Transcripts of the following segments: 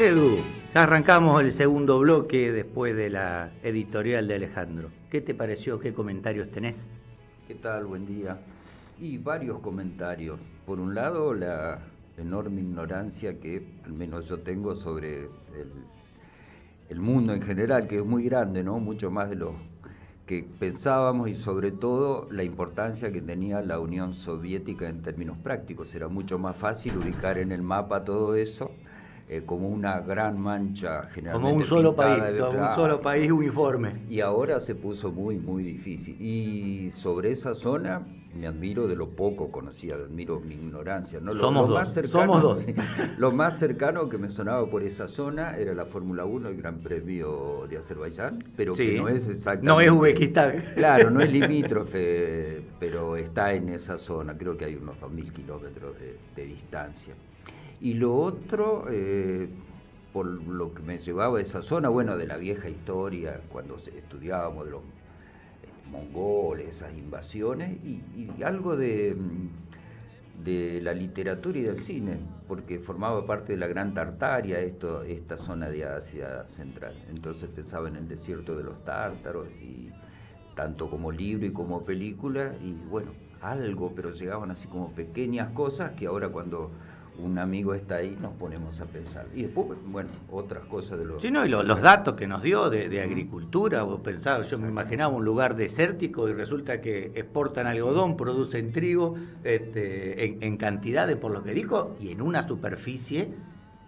Edu, ya arrancamos el segundo bloque después de la editorial de Alejandro. ¿Qué te pareció? ¿Qué comentarios tenés? ¿Qué tal? Buen día. Y varios comentarios. Por un lado, la enorme ignorancia que al menos yo tengo sobre el mundo en general, que es muy grande, ¿no? Mucho más de lo que pensábamos, y sobre todo la importancia que tenía la Unión Soviética en términos prácticos. Era mucho más fácil ubicar en el mapa todo eso como una gran mancha generalmente Como un solo país, pintada, como un solo país uniforme. y ahora se puso muy, muy difícil. Y sobre esa zona me admiro de lo poco conocida, admiro mi ignorancia, ¿no? Somos dos. Lo más cercano que me sonaba por esa zona era la Fórmula 1, el Gran Premio de Azerbaiyán, pero Sí. que no es exactamente... No es Uzbekistán. Claro, no es limítrofe, pero está en esa zona, creo que hay unos 2000 kilómetros de distancia. Y lo otro, por lo que me llevaba a esa zona, bueno, de la vieja historia, cuando estudiábamos de los mongoles, esas invasiones, y algo de la literatura y del cine, porque formaba parte de la Gran Tartaria, esta zona de Asia Central. Entonces pensaba en el desierto de los tártaros, y tanto como libro y como película, y bueno, algo, pero llegaban así como pequeñas cosas que ahora cuando un amigo está ahí nos ponemos a pensar. Y después, bueno, otras cosas de los... Sí, no, y los datos que nos dio de agricultura, vos pensabas, yo me imaginaba un lugar desértico y resulta que exportan algodón, producen trigo en cantidades por lo que dijo y en una superficie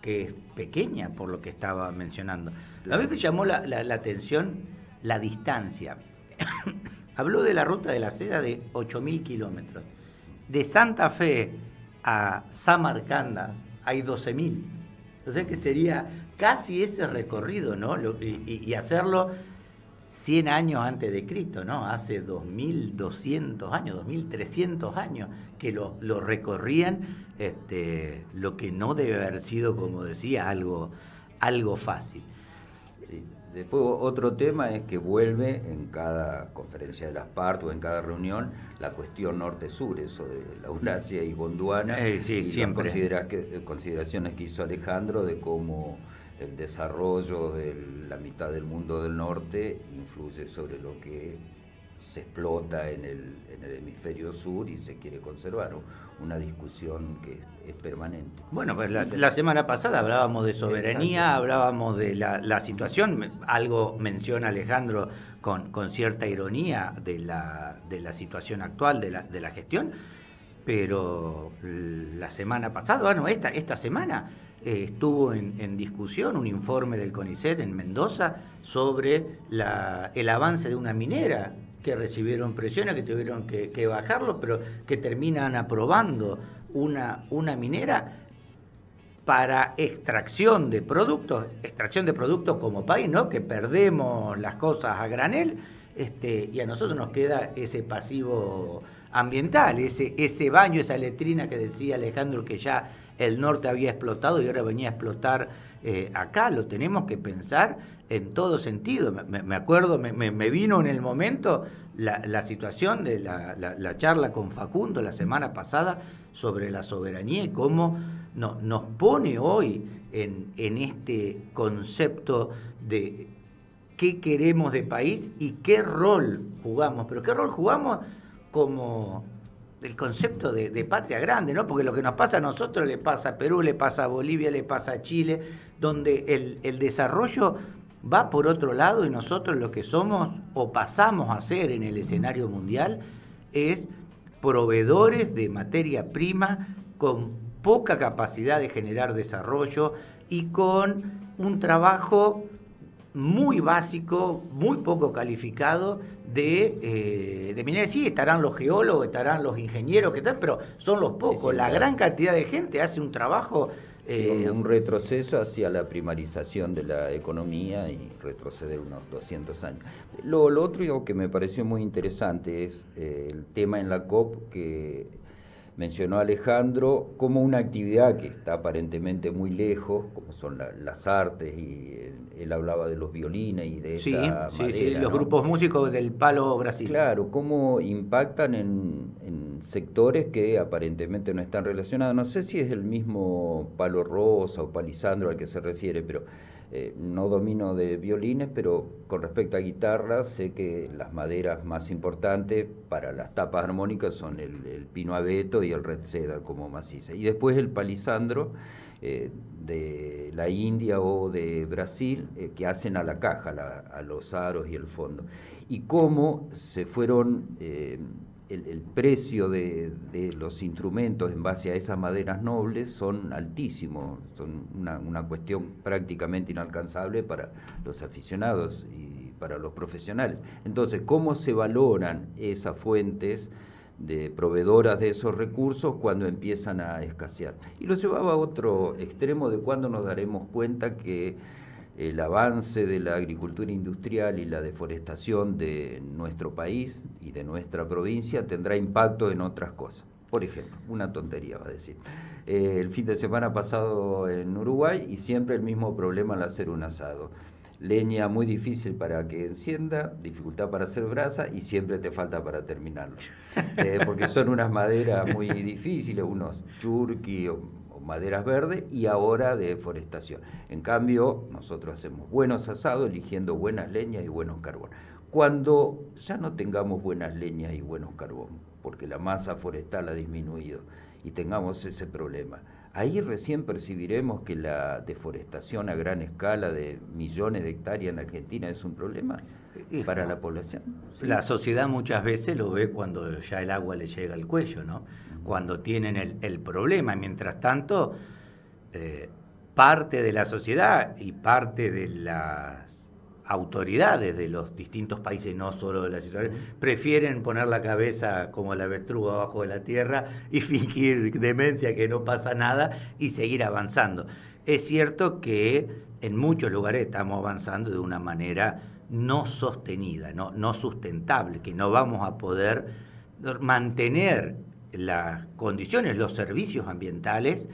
que es pequeña por lo que estaba mencionando. A mí me llamó la atención la distancia. Habló de la ruta de la seda de 8.000 kilómetros. De Santa Fe a Samarcanda hay 12.000. O sea que sería casi ese recorrido, ¿no? Y hacerlo 100 años antes de Cristo, ¿no? Hace 2.200 años, 2.300 años que lo recorrían, lo que no debe haber sido, como decía, algo fácil. Sí. Después otro tema es que vuelve en cada conferencia de las partes o en cada reunión la cuestión norte-sur, eso de la Eurasia y Gondwana, Sí, y siempre. las consideraciones que hizo Alejandro de cómo el desarrollo de la mitad del mundo del norte influye sobre lo que se explota en el hemisferio sur y se quiere conservar, una discusión que es permanente. Bueno, pues la semana pasada hablábamos de soberanía, hablábamos de la situación, algo menciona Alejandro con cierta ironía de la situación actual, de la gestión, pero la semana pasada, bueno, esta semana estuvo en discusión un informe del CONICET en Mendoza sobre el avance de una minera, que recibieron presiones, que tuvieron que bajarlo, pero que terminan aprobando una minera para extracción de productos como país, ¿no? Que perdemos las cosas a granel, y a nosotros nos queda ese pasivo ambiental, ese baño, esa letrina que decía Alejandro que ya el norte había explotado y ahora venía a explotar acá. Lo tenemos que pensar en todo sentido. Me acuerdo, me vino en el momento la situación de la charla con Facundo la semana pasada sobre la soberanía y cómo nos pone hoy en este concepto de qué queremos de país y qué rol jugamos. Pero qué rol jugamos como el concepto de patria grande, ¿no? Porque lo que nos pasa a nosotros le pasa a Perú, le pasa a Bolivia, le pasa a Chile, donde el desarrollo va por otro lado y nosotros lo que somos o pasamos a ser en el escenario mundial es proveedores de materia prima con poca capacidad de generar desarrollo y con un trabajo muy básico, muy poco calificado de minería. Sí, estarán los geólogos, estarán los ingenieros que están, pero son los pocos. Sí, la gran cantidad de gente hace un trabajo... un retroceso hacia la primarización de la economía y retroceder unos 200 años. Lo otro que me pareció muy interesante es el tema en la COP que mencionó Alejandro como una actividad que está aparentemente muy lejos, como son las artes, y él hablaba de los violines y de esta madera, los, ¿no?, grupos músicos del Palo Brasil. Claro, cómo impactan en sectores que aparentemente no están relacionados. No sé si es el mismo palo rosa o palisandro al que se refiere, pero no domino de violines, pero con respecto a guitarras sé que las maderas más importantes para las tapas armónicas son el pino abeto y el red cedar como maciza. Y después el palisandro de la India o de Brasil, que hacen a la caja, a los aros y el fondo. Y cómo se fueron... el precio de los instrumentos en base a esas maderas nobles son altísimos, son una cuestión prácticamente inalcanzable para los aficionados y para los profesionales. Entonces, ¿cómo se valoran esas fuentes de proveedoras de esos recursos cuando empiezan a escasear? Y lo llevaba a otro extremo de cuando nos daremos cuenta que el avance de la agricultura industrial y la deforestación de nuestro país y de nuestra provincia tendrá impacto en otras cosas. Por ejemplo, una tontería va a decir. El fin de semana pasado en Uruguay y siempre el mismo problema al hacer un asado. Leña muy difícil para que encienda, dificultad para hacer brasa y siempre te falta para terminarlo. Porque son unas maderas muy difíciles, unos churqui o maderas verdes y ahora de deforestación. En cambio, nosotros hacemos buenos asados eligiendo buenas leñas y buenos carbón. Cuando ya no tengamos buenas leñas y buenos carbón, porque la masa forestal ha disminuido y tengamos ese problema, ahí recién percibiremos que la deforestación a gran escala de millones de hectáreas en Argentina es un problema para la población. ¿Sí? La sociedad muchas veces lo ve cuando ya el agua le llega al cuello, ¿no? Cuando tienen el problema. Mientras tanto, parte de la sociedad y parte de las autoridades de los distintos países, no solo de la situación, prefieren poner la cabeza como la avestruz abajo de la tierra y fingir demencia, que no pasa nada y seguir avanzando. Es cierto que en muchos lugares estamos avanzando de una manera no sostenida, no sustentable, que no vamos a poder mantener las condiciones, los servicios ambientales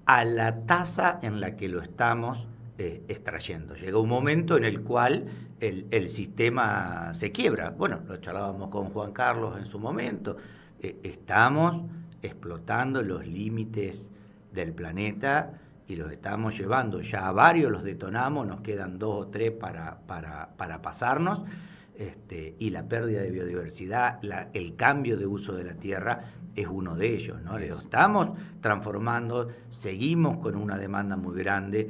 a la tasa en la que lo estamos extrayendo. Llega un momento en el cual el sistema se quiebra. Bueno, lo charlábamos con Juan Carlos en su momento. Estamos explotando los límites del planeta y los estamos llevando. Ya a varios los detonamos, nos quedan 2 o 3 para pasarnos. Y la pérdida de biodiversidad, el cambio de uso de la tierra es uno de ellos, ¿no? Lo estamos transformando, seguimos con una demanda muy grande,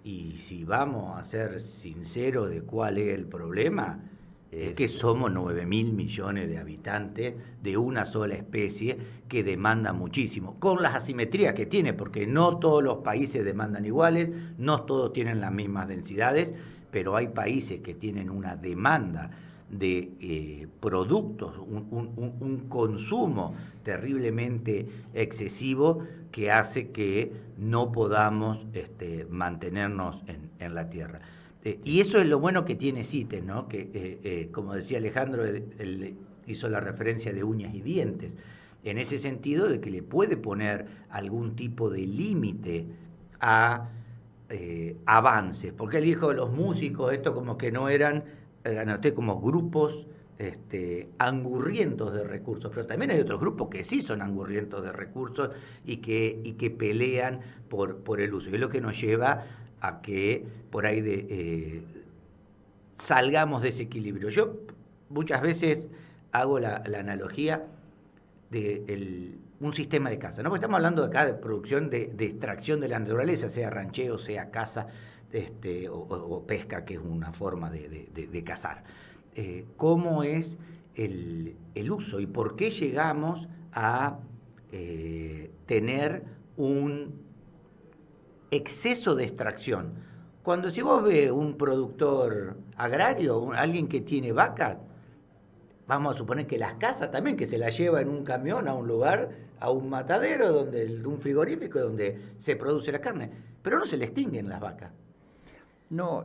y si vamos a ser sinceros de cuál es el problema, es que somos 9.000 millones de habitantes de una sola especie que demanda muchísimo, con las asimetrías que tiene, porque no todos los países demandan iguales, no todos tienen las mismas densidades, pero hay países que tienen una demanda de productos, un consumo terriblemente excesivo que hace que no podamos mantenernos en la tierra. Y eso es lo bueno que tiene CITES, ¿no? Que, como decía Alejandro, él hizo la referencia de uñas y dientes, en ese sentido de que le puede poner algún tipo de límite a avances, porque él dijo los músicos, esto como que no eran, anoté como grupos angurrientos de recursos, pero también hay otros grupos que sí son angurrientos de recursos y que pelean por el uso, y es lo que nos lleva a que por ahí salgamos de ese equilibrio. Yo muchas veces hago la analogía de un sistema de caza, ¿no? Porque estamos hablando acá de producción de extracción de la naturaleza, sea rancheo, sea caza, o pesca, que es una forma de cazar. ¿Cómo es el uso y por qué llegamos a tener un exceso de extracción? Cuando si vos ves un productor agrario, alguien que tiene vacas, vamos a suponer que las casas también, que se las lleva en un camión a un lugar, a un matadero, un frigorífico donde se produce la carne, pero no se le extinguen las vacas. No,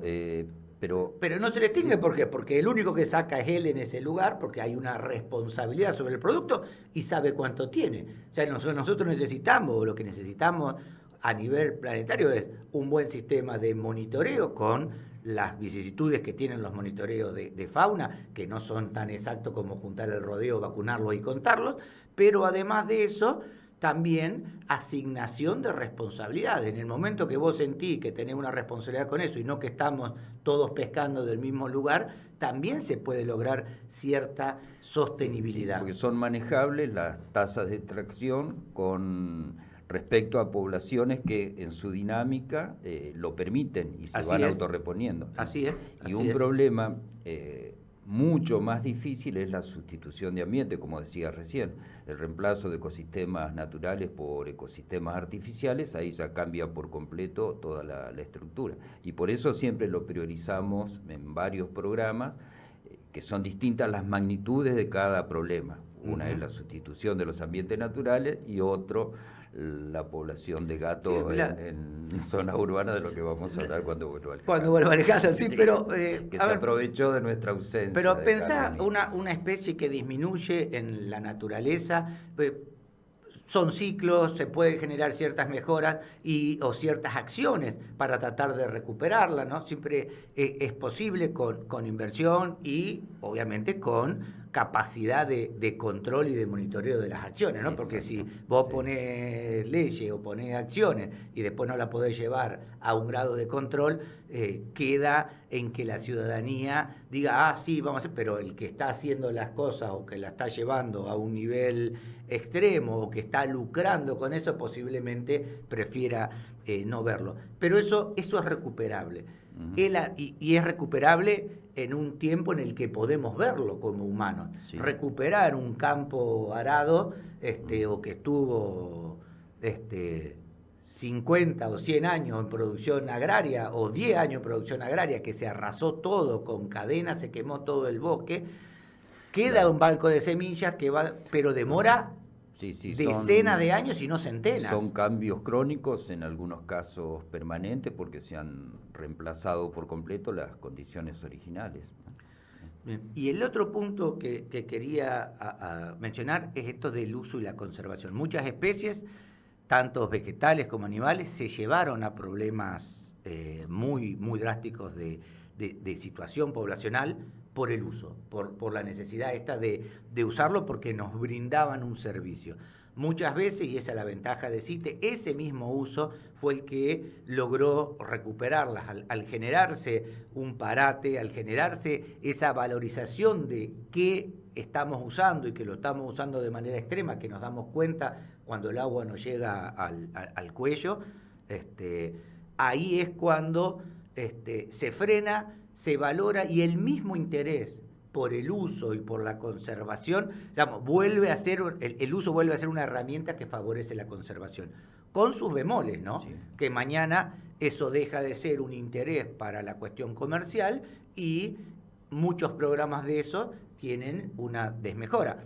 Pero no se le extingue, ¿por qué? Porque el único que saca es él en ese lugar, porque hay una responsabilidad sobre el producto y sabe cuánto tiene. O sea, nosotros necesitamos, o lo que necesitamos a nivel planetario es un buen sistema de monitoreo con las vicisitudes que tienen los monitoreos de fauna, que no son tan exactos como juntar el rodeo, vacunarlos y contarlos, pero además de eso, también asignación de responsabilidades. En el momento que vos sentís que tenés una responsabilidad con eso y no que estamos todos pescando del mismo lugar, también se puede lograr cierta sostenibilidad. Sí, porque son manejables las tasas de extracción con respecto a poblaciones que en su dinámica lo permiten y se Así van es. autorreponiendo. Así es. Y así un es. problema mucho más difícil es la sustitución de ambiente, como decía recién, el reemplazo de ecosistemas naturales por ecosistemas artificiales, ahí ya cambia por completo toda la estructura. Y por eso siempre lo priorizamos en varios programas, que son distintas las magnitudes de cada problema. Una es la sustitución de los ambientes naturales y otro la población de gatos en zona urbana, de lo que vamos a hablar cuando vuelva al gato. Cuando vuelva al gato, sí, Sí, pero... que se aprovechó de nuestra ausencia. Pero pensá una especie que disminuye en la naturaleza, son ciclos, se pueden generar ciertas mejoras o ciertas acciones para tratar de recuperarla, ¿no? Siempre es posible con inversión y obviamente con capacidad de control y de monitoreo de las acciones, ¿no? Porque si vos ponés leyes o ponés acciones y después no la podés llevar a un grado de control, queda en que la ciudadanía diga, sí, vamos a hacer, pero el que está haciendo las cosas o que la está llevando a un nivel extremo o que está lucrando con eso, posiblemente prefiera no verlo. Pero eso es recuperable. Y es recuperable en un tiempo en el que podemos verlo como humanos. Sí. Recuperar un campo arado o que estuvo 50 o 100 años en producción agraria o 10 años en producción agraria, que se arrasó todo con cadenas, se quemó todo el bosque, queda un banco de semillas que va, pero demora decenas de años y no centenas. Son cambios crónicos, en algunos casos permanentes, porque se han reemplazado por completo las condiciones originales. Bien. Y el otro punto que quería mencionar es esto del uso y la conservación. Muchas especies, tanto vegetales como animales, se llevaron a problemas muy drásticos de situación poblacional por el uso, por la necesidad esta de usarlo porque nos brindaban un servicio. Muchas veces, y esa es la ventaja de CITE, ese mismo uso fue el que logró recuperarlas al generarse un parate, al generarse esa valorización de qué estamos usando y que lo estamos usando de manera extrema, que nos damos cuenta cuando el agua nos llega al cuello. Ahí es cuando se frena, se valora y el mismo interés por el uso y por la conservación, digamos, vuelve a ser, el uso vuelve a ser una herramienta que favorece la conservación, con sus bemoles, ¿no? Sí. Que mañana eso deja de ser un interés para la cuestión comercial y muchos programas de eso tienen una desmejora.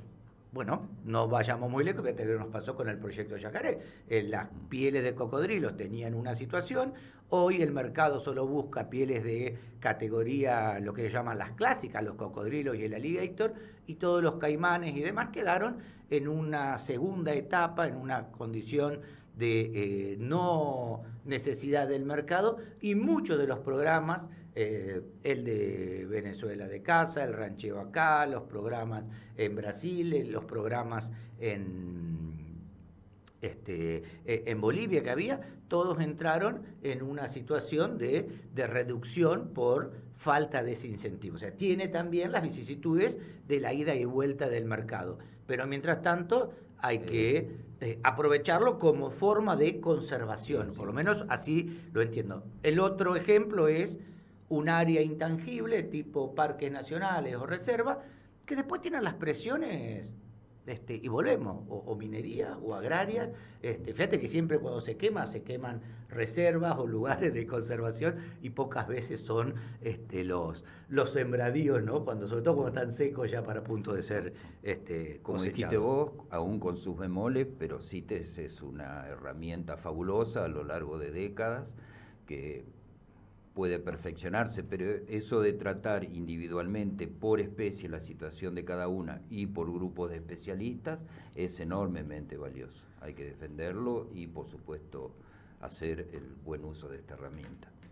Bueno, no vayamos muy lejos, fíjate lo que nos pasó con el proyecto Yacaré. Las pieles de cocodrilos tenían una situación, hoy el mercado solo busca pieles de categoría, lo que se llaman las clásicas, los cocodrilos y el alligator, y todos los caimanes y demás quedaron en una segunda etapa, en una condición de no necesidad del mercado, y muchos de los programas, el de Venezuela de Casa, el rancheo acá, los programas en Brasil, los programas en Bolivia que había, todos entraron en una situación de reducción por falta de ese incentivo. O sea, tiene también las vicisitudes de la ida y vuelta del mercado, pero mientras tanto hay que aprovecharlo como forma de conservación, por lo menos así lo entiendo. El otro ejemplo es un área intangible tipo parques nacionales o reservas, que después tienen las presiones, y volvemos, o minería o agrarias. Fíjate que siempre cuando se queman reservas o lugares de conservación y pocas veces son los sembradíos, ¿no? Sobre todo cuando están secos ya para punto de ser como dijiste vos, aún con sus bemoles, pero CITES es una herramienta fabulosa a lo largo de décadas que puede perfeccionarse, pero eso de tratar individualmente por especie la situación de cada una y por grupos de especialistas es enormemente valioso. Hay que defenderlo y, por supuesto, hacer el buen uso de esta herramienta.